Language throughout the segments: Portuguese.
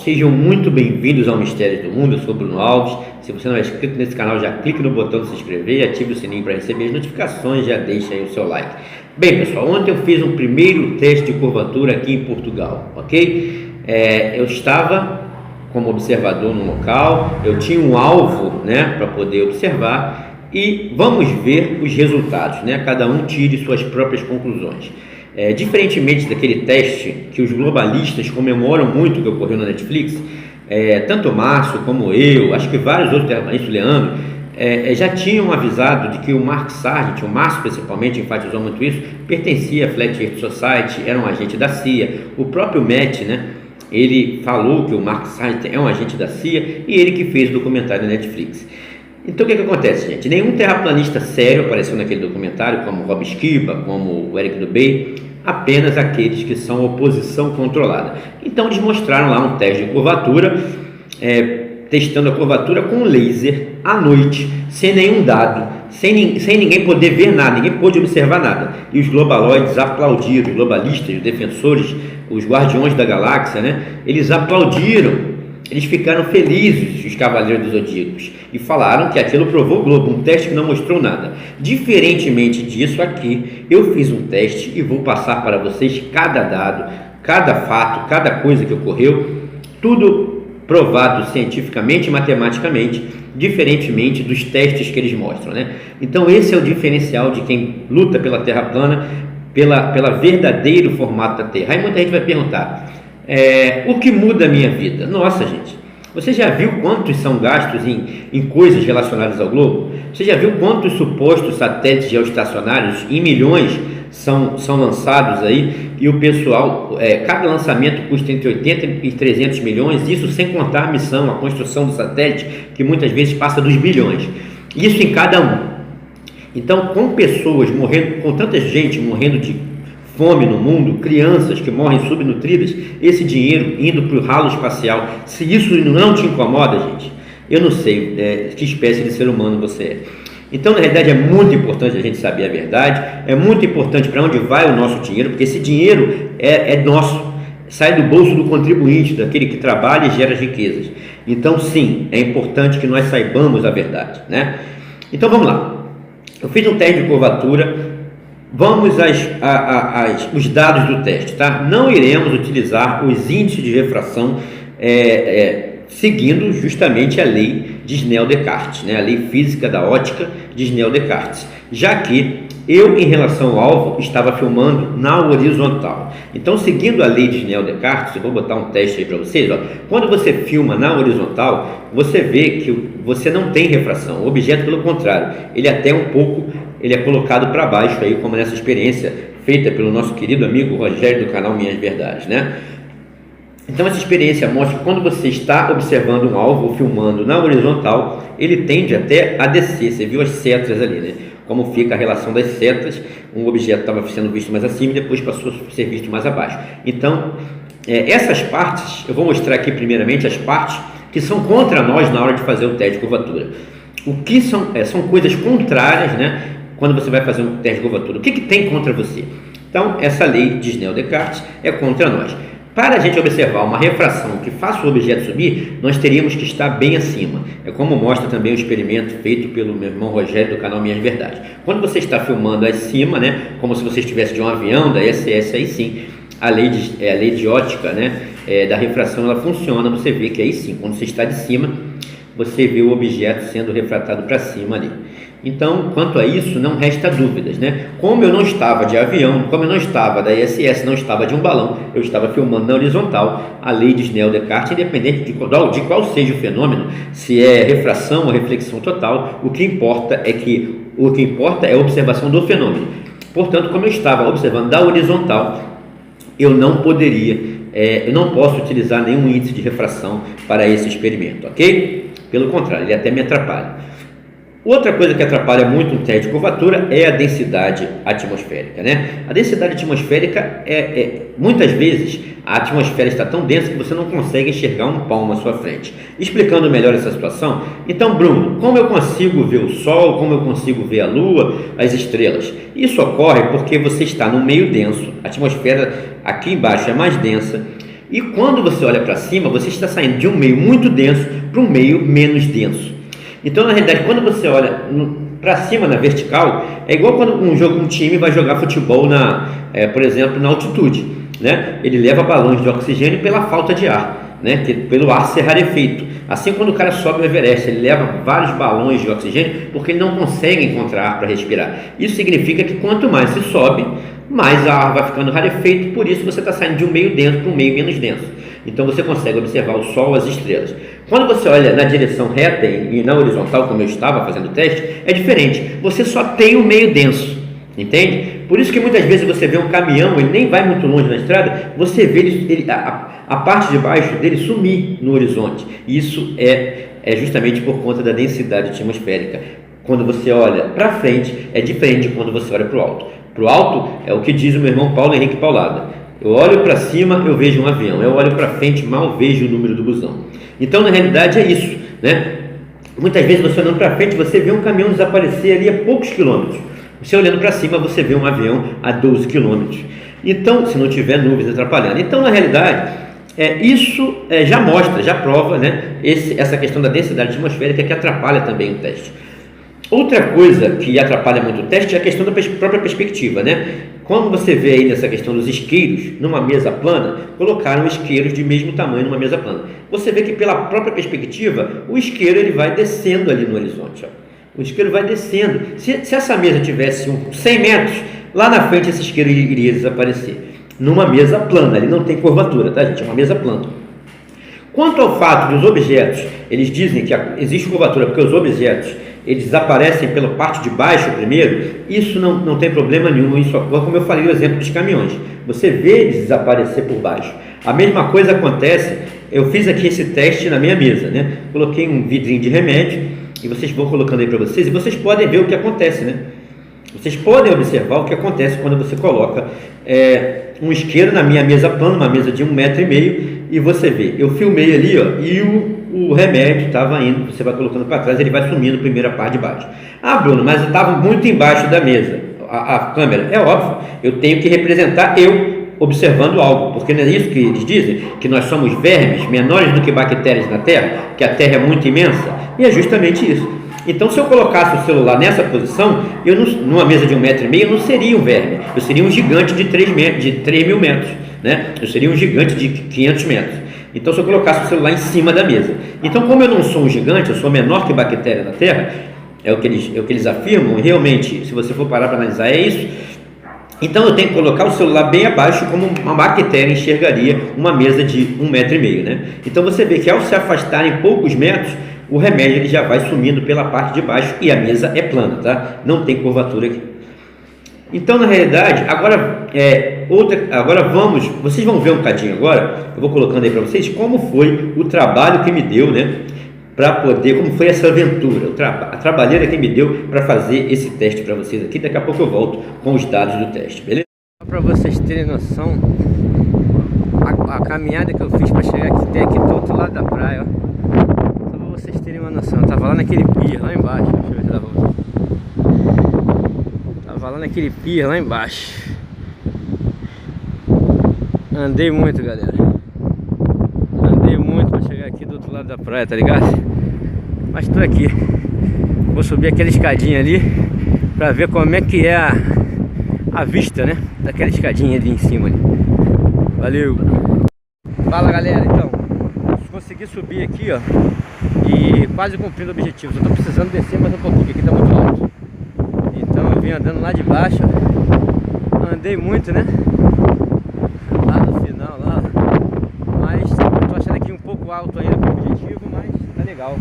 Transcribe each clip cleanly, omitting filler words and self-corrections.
Sejam muito bem-vindos ao Mistérios do Mundo. Eu sou Bruno Alves. Se você não é inscrito nesse canal, já clique no botão de se inscrever e ative o sininho para receber as notificações. Já deixa aí o seu like. Bem, pessoal, ontem eu fiz um primeiro teste de curvatura aqui em Portugal, ok? Eu estava como observador no local, eu tinha um alvo, né, para poder observar e vamos ver os resultados, né? Cada um tire suas próprias conclusões. Diferentemente daquele teste que os globalistas comemoram muito que ocorreu na Netflix, tanto o Márcio como eu, acho que vários outros terraplanistas, o Leandro, já tinham avisado de que o Mark Sargent, o Márcio principalmente enfatizou muito isso, pertencia à Flat Earth Society, era um agente da CIA. O próprio Matt, né, ele falou que o Mark Sargent é um agente da CIA e ele que fez o documentário da Netflix. Então o que acontece, gente? Nenhum terraplanista sério apareceu naquele documentário, como Rob Skiba, como o Eric Dubay, apenas aqueles que são oposição controlada. Então eles mostraram lá um teste de curvatura, testando a curvatura com laser à noite, sem nenhum dado, sem ninguém poder ver nada, ninguém pôde observar nada. E os globaloides aplaudiram, os globalistas, os defensores, os guardiões da galáxia, né? Eles aplaudiram. Eles ficaram felizes, os cavaleiros dos zodíacos, e falaram que aquilo provou o globo, um teste que não mostrou nada. Diferentemente disso aqui, eu fiz um teste e vou passar para vocês cada dado, cada fato, cada coisa que ocorreu, tudo provado cientificamente e matematicamente, diferentemente dos testes que eles mostram, né? Então esse é o diferencial de quem luta pela Terra plana, pela verdadeiro formato da Terra. Aí muita gente vai perguntar, o que muda a minha vida? Nossa, gente, você já viu quantos são gastos em coisas relacionadas ao globo? Você já viu quantos supostos satélites geoestacionários em milhões são lançados aí? E o pessoal, cada lançamento custa entre 80 e 300 milhões, isso sem contar a missão, a construção do satélite, que muitas vezes passa dos bilhões. Isso em cada um. Então, com pessoas morrendo, com tanta gente morrendo de fome no mundo, crianças que morrem subnutridas, esse dinheiro indo para o ralo espacial, se isso não te incomoda, gente, eu não sei que espécie de ser humano você é. Então, na realidade, é muito importante a gente saber a verdade, é muito importante para onde vai o nosso dinheiro, porque esse dinheiro é nosso, sai do bolso do contribuinte, daquele que trabalha e gera riquezas. Então, sim, é importante que nós saibamos a verdade, né? Então, vamos lá. Eu fiz um teste de curvatura. Vamos os dados do teste, tá? Não iremos utilizar os índices de refração seguindo justamente a lei de Snell-Descartes, né? A lei física da ótica de Snell-Descartes, já que eu, em relação ao alvo, estava filmando na horizontal. Então, seguindo a lei de Snell-Descartes, eu vou botar um teste aí para vocês. Ó. Quando você filma na horizontal, você vê que você não tem refração. O objeto, pelo contrário, ele até ele é colocado para baixo aí, como nessa experiência feita pelo nosso querido amigo Rogério do canal Minhas Verdades, né? Então essa experiência mostra que quando você está observando um alvo, filmando na horizontal, ele tende até a descer. Você viu as setas ali, né? Como fica a relação das setas, um objeto estava sendo visto mais acima e depois passou a ser visto mais abaixo. Então, essas partes, eu vou mostrar aqui primeiramente as partes que são contra nós na hora de fazer o teste de curvatura. O que são coisas contrárias, né? Quando você vai fazer um teste de curvatura, o que tem contra você? Então, essa lei de Snell-Descartes é contra nós. Para a gente observar uma refração que faça o objeto subir, nós teríamos que estar bem acima. É como mostra também o experimento feito pelo meu irmão Rogério do canal Minhas Verdades. Quando você está filmando acima, né, como se você estivesse de um avião da SS, aí sim, a lei de ótica, né, da refração, ela funciona. Você vê que aí sim, quando você está de cima, você vê o objeto sendo refratado para cima ali. Então, quanto a isso, não resta dúvidas, né? Como eu não estava de avião, como eu não estava da ISS, não estava de um balão, eu estava filmando na horizontal, a lei de Snell-Descartes, independente de qual seja o fenômeno, se é refração ou reflexão total, o que importa é a observação do fenômeno. Portanto, como eu estava observando da horizontal, eu não posso utilizar nenhum índice de refração para esse experimento, ok? Pelo contrário, ele até me atrapalha. Outra coisa que atrapalha muito um teste de curvatura é a densidade atmosférica, né? A densidade atmosférica muitas vezes a atmosfera está tão densa que você não consegue enxergar um palmo à sua frente. Explicando melhor essa situação, então, Bruno, como eu consigo ver o Sol, como eu consigo ver a Lua, as estrelas? Isso ocorre porque você está no meio denso, a atmosfera aqui embaixo é mais densa, E quando você olha para cima, você está saindo de um meio muito denso para um meio menos denso. Então, na realidade, quando você olha para cima na vertical, é igual quando um time vai jogar futebol por exemplo, na altitude, né? Ele leva balões de oxigênio pela falta de ar, né? Pelo ar ser rarefeito. Assim, quando o cara sobe o Everest, ele leva vários balões de oxigênio porque ele não consegue encontrar ar para respirar. Isso significa que quanto mais se sobe, mais o ar vai ficando rarefeito, por isso você está saindo de um meio denso para um meio menos denso. Então você consegue observar o Sol, as estrelas. Quando você olha na direção reta e na horizontal, como eu estava fazendo o teste, é diferente. Você só tem o meio denso, entende? Por isso que muitas vezes você vê um caminhão, ele nem vai muito longe na estrada, você vê a parte de baixo dele sumir no horizonte. Isso é justamente por conta da densidade atmosférica. Quando você olha para frente, é diferente de quando você olha para o alto. Para o alto é o que diz o meu irmão Paulo Henrique Paulada. Eu olho para cima, eu vejo um avião. Eu olho para frente, mal vejo o número do busão. Então, na realidade, é isso, né? Muitas vezes você olhando para frente, você vê um caminhão desaparecer ali a poucos quilômetros. Você olhando para cima, você vê um avião a 12 quilômetros. Então, se não tiver nuvens atrapalhando. Então, na realidade, isso já mostra, já prova, né, essa questão da densidade atmosférica que atrapalha também o teste. Outra coisa que atrapalha muito o teste é a questão da própria perspectiva, né? Quando você vê aí nessa questão dos isqueiros, numa mesa plana, colocaram isqueiros de mesmo tamanho numa mesa plana. Você vê que pela própria perspectiva, o isqueiro ele vai descendo ali no horizonte. Ó. O isqueiro vai descendo. Se essa mesa tivesse 100 metros, lá na frente esse isqueiro iria desaparecer. Numa mesa plana, ele não tem curvatura, tá, gente? É uma mesa plana. Quanto ao fato dos objetos, eles dizem que existe curvatura porque os objetos eles desaparecem pela parte de baixo primeiro, isso não tem problema nenhum, isso ocorre, como eu falei o exemplo dos caminhões, você vê eles desaparecer por baixo. A mesma coisa acontece, eu fiz aqui esse teste na minha mesa, né? Coloquei um vidrinho de remédio, e vocês vão colocando aí para vocês, e vocês podem ver o que acontece, né? Vocês podem observar o que acontece quando você coloca um isqueiro na minha mesa plana, uma mesa de 1,5 metro, e você vê, eu filmei ali, ó, e o remédio estava indo, você vai colocando para trás, ele vai sumindo a primeira parte de baixo. Ah, Bruno, mas eu estava muito embaixo da mesa, a câmera. É óbvio, eu tenho que representar eu observando algo, porque não é isso que eles dizem, que nós somos vermes menores do que bactérias na Terra, que a Terra é muito imensa, e é justamente isso. Então, se eu colocasse o celular nessa posição, numa mesa de 1,5 metro, eu não seria um verme, eu seria um gigante de 3.000 metros, né? Eu seria um gigante de 500 metros. Então, se eu colocasse o celular em cima da mesa. Então, como eu não sou um gigante, eu sou menor que bactéria na Terra, é o que eles afirmam, e realmente, se você for parar para analisar, é isso. Então, eu tenho que colocar o celular bem abaixo, como uma bactéria enxergaria uma mesa de 1,5 metro, né? Então, você vê que ao se afastar em poucos metros, o remédio ele já vai sumindo pela parte de baixo e a mesa é plana, tá? Não tem curvatura aqui. Então, na realidade, agora vocês vão ver um cadinho agora, eu vou colocando aí para vocês como foi o trabalho que me deu, né, como foi essa aventura, a trabalheira que me deu para fazer esse teste para vocês aqui. Daqui a pouco eu volto com os dados do teste, beleza? Para vocês terem noção, a caminhada que eu fiz para chegar até aqui do outro lado da praia, ó. Só para vocês terem uma noção, eu tava lá naquele pier, lá embaixo, deixa eu ver se dá pra... Tava lá naquele pier lá embaixo. Andei muito, galera. Andei muito pra chegar aqui do outro lado da praia, tá ligado? Mas tô aqui. Vou subir aquela escadinha ali pra ver como é que é a vista, né? Daquela escadinha ali em cima ali. Valeu! Fala, galera, então. Consegui subir aqui, ó. E quase cumprindo o objetivo. Só tô precisando descer mais um pouquinho, que aqui tá muito alto. Então eu vim andando lá de baixo, ó. Andei muito, né? Lá no final, lá. Mas eu tô achando aqui um pouco alto ainda pro objetivo, mas tá legal.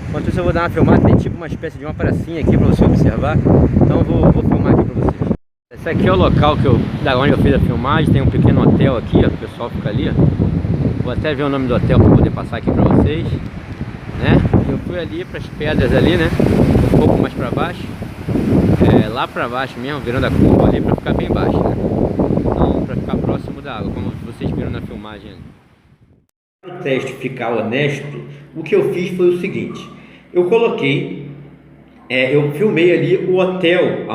Enquanto isso eu vou dar uma filmada, tem tipo uma espécie de uma pracinha aqui pra você observar. Então eu vou filmar aqui pra vocês. Esse aqui é o local da onde eu fiz a filmagem. Tem um pequeno hotel aqui, ó. O pessoal fica ali, ó. Vou até ver o nome do hotel para poder passar aqui para vocês, né? Eu fui ali para as pedras ali, né? Um pouco mais para baixo, lá para baixo mesmo, virando a curva ali para ficar bem baixo, né? Então, para ficar próximo da água, como vocês viram na filmagem ali. Para o teste ficar honesto, o que eu fiz foi o seguinte: eu coloquei, eu filmei ali o hotel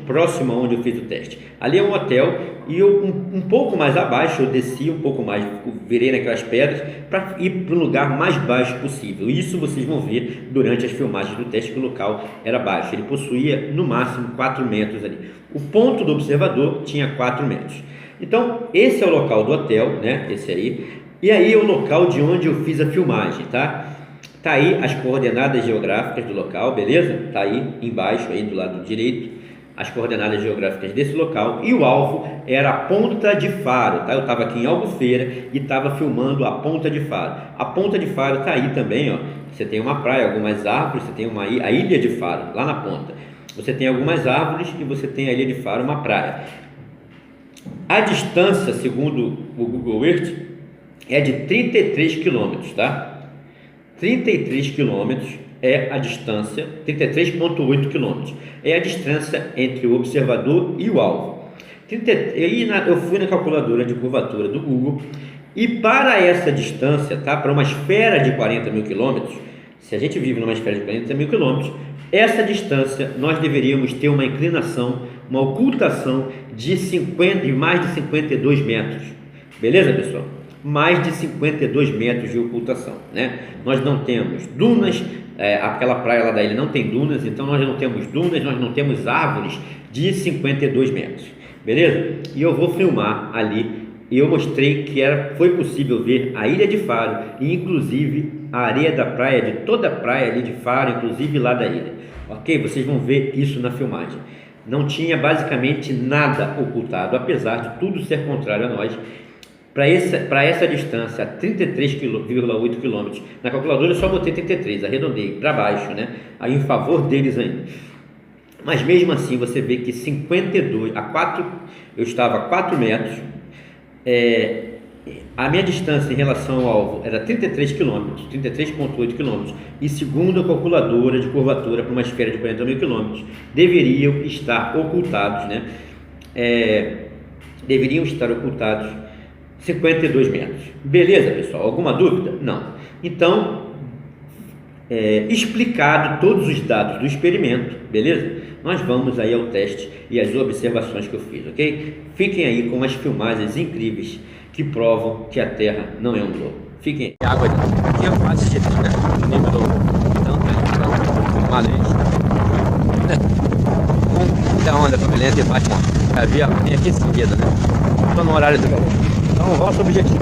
próximo aonde eu fiz o teste. Ali é um hotel E eu, um pouco mais abaixo, eu desci um pouco mais, virei naquelas pedras para ir para o lugar mais baixo possível. Isso vocês vão ver durante as filmagens do teste, que o local era baixo. Ele possuía no máximo 4 metros ali. O ponto do observador tinha 4 metros. Então, esse é o local do hotel, né? Esse aí. E aí é o local de onde eu fiz a filmagem, tá? Tá aí as coordenadas geográficas do local, beleza? Tá aí embaixo, aí do lado direito, as coordenadas geográficas desse local. E o alvo era a Ponta de Faro, tá? Eu estava aqui em Albufeira e estava filmando a Ponta de Faro. A Ponta de Faro tá aí também, ó. Você tem uma praia, algumas árvores, você tem a Ilha de Faro, lá na ponta. Você tem algumas árvores e você tem a Ilha de Faro, uma praia. A distância, segundo o Google Earth, é de 33 quilômetros, tá? 33 quilômetros é a distância, 33,8 quilômetros é a distância entre o observador e o alvo. Eu fui na calculadora de curvatura do Google e para essa distância, tá? Para uma esfera de 40 mil quilômetros, se a gente vive numa esfera de 40 mil quilômetros, essa distância nós deveríamos ter uma inclinação, uma ocultação de mais de 52 metros. Beleza, pessoal? Mais de 52 metros de ocultação, né? Nós não temos dunas, aquela praia lá da ilha não tem dunas, então nós não temos dunas, nós não temos árvores de 52 metros, beleza? E eu vou filmar ali, e eu mostrei que foi possível ver a ilha de Faro e inclusive a areia da praia, de toda a praia ali de Faro, inclusive lá da ilha, ok? Vocês vão ver isso na filmagem. Não tinha basicamente nada ocultado, apesar de tudo ser contrário a nós. Para essa distância, 33,8 km, na calculadora eu só botei 33, arredondei para baixo, né? Aí em favor deles ainda. Mas mesmo assim você vê que 52 a 4, eu estava a 4 metros, a minha distância em relação ao alvo era 33 km, 33,8 km, e segundo a calculadora de curvatura para uma esfera de 40 mil km, deveriam estar ocultados, né? Deveriam estar ocultados 52 metros. Beleza, pessoal? Alguma dúvida? Não. Então, explicado todos os dados do experimento, beleza? Nós vamos aí ao teste e às observações que eu fiz, ok? Fiquem aí com as filmagens incríveis que provam que a Terra não é um globo. Fiquem aí. Água aqui eu faço de né? Nível do malês. Muita onda com beleza e bate uma. Havia aqui em seguida, né? Estou no horário do verão. Então, nosso objetivo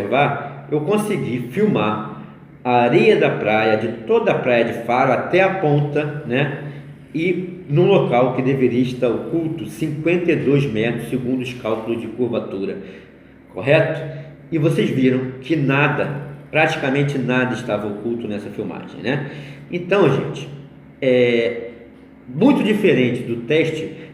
observar, eu consegui filmar a areia da praia, de toda a praia de Faro até a ponta, né? E num local que deveria estar oculto 52 metros, segundo os cálculos de curvatura, correto? E vocês viram que nada, praticamente nada estava oculto nessa filmagem, né? Então, gente, muito diferente do teste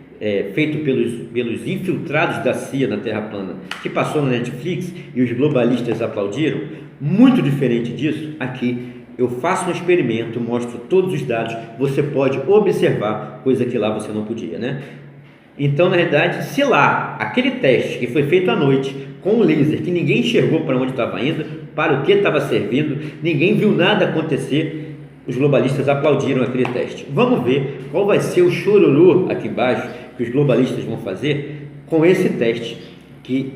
feito pelos infiltrados da CIA na Terra plana, que passou na Netflix e os globalistas aplaudiram, muito diferente disso, aqui eu faço um experimento, mostro todos os dados, você pode observar, coisa que lá você não podia, né? Então, na verdade, se lá, aquele teste que foi feito à noite, com um laser, que ninguém enxergou para onde estava indo, para o que estava servindo, ninguém viu nada acontecer, os globalistas aplaudiram aquele teste. Vamos ver qual vai ser o chororô aqui embaixo que os globalistas vão fazer com esse teste, que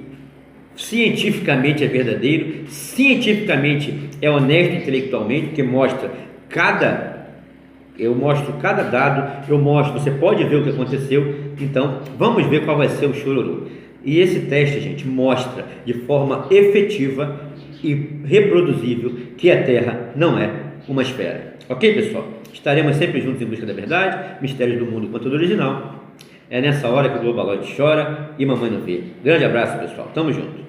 cientificamente é verdadeiro, cientificamente é honesto intelectualmente, porque eu mostro cada dado, você pode ver o que aconteceu. Então vamos ver qual vai ser o chororô. E esse teste, gente, mostra de forma efetiva e reproduzível que a Terra não é uma esfera. Ok, pessoal? Estaremos sempre juntos em busca da verdade, mistérios do mundo, conteúdo original. É nessa hora que o Globaloid chora e mamãe não vê. Grande abraço, pessoal. Tamo junto.